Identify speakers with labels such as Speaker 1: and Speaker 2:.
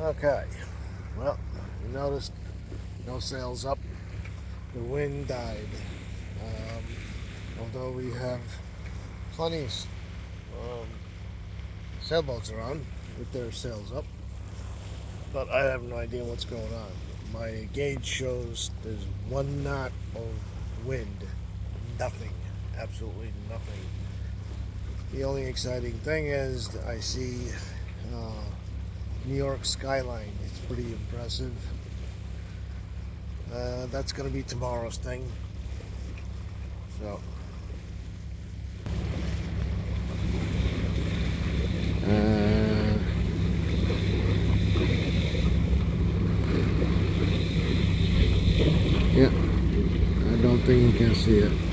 Speaker 1: Okay, well, you noticed no sails up. The wind died. Um, Although we have plenty of sailboats around with their sails up, but I have no idea what's going on. My gauge shows there's 1 knot of wind. Nothing. Absolutely nothing. The only exciting thing is I see New York skyline. It's pretty impressive. That's going to be tomorrow's thing. So. Yeah, I don't think you can see it.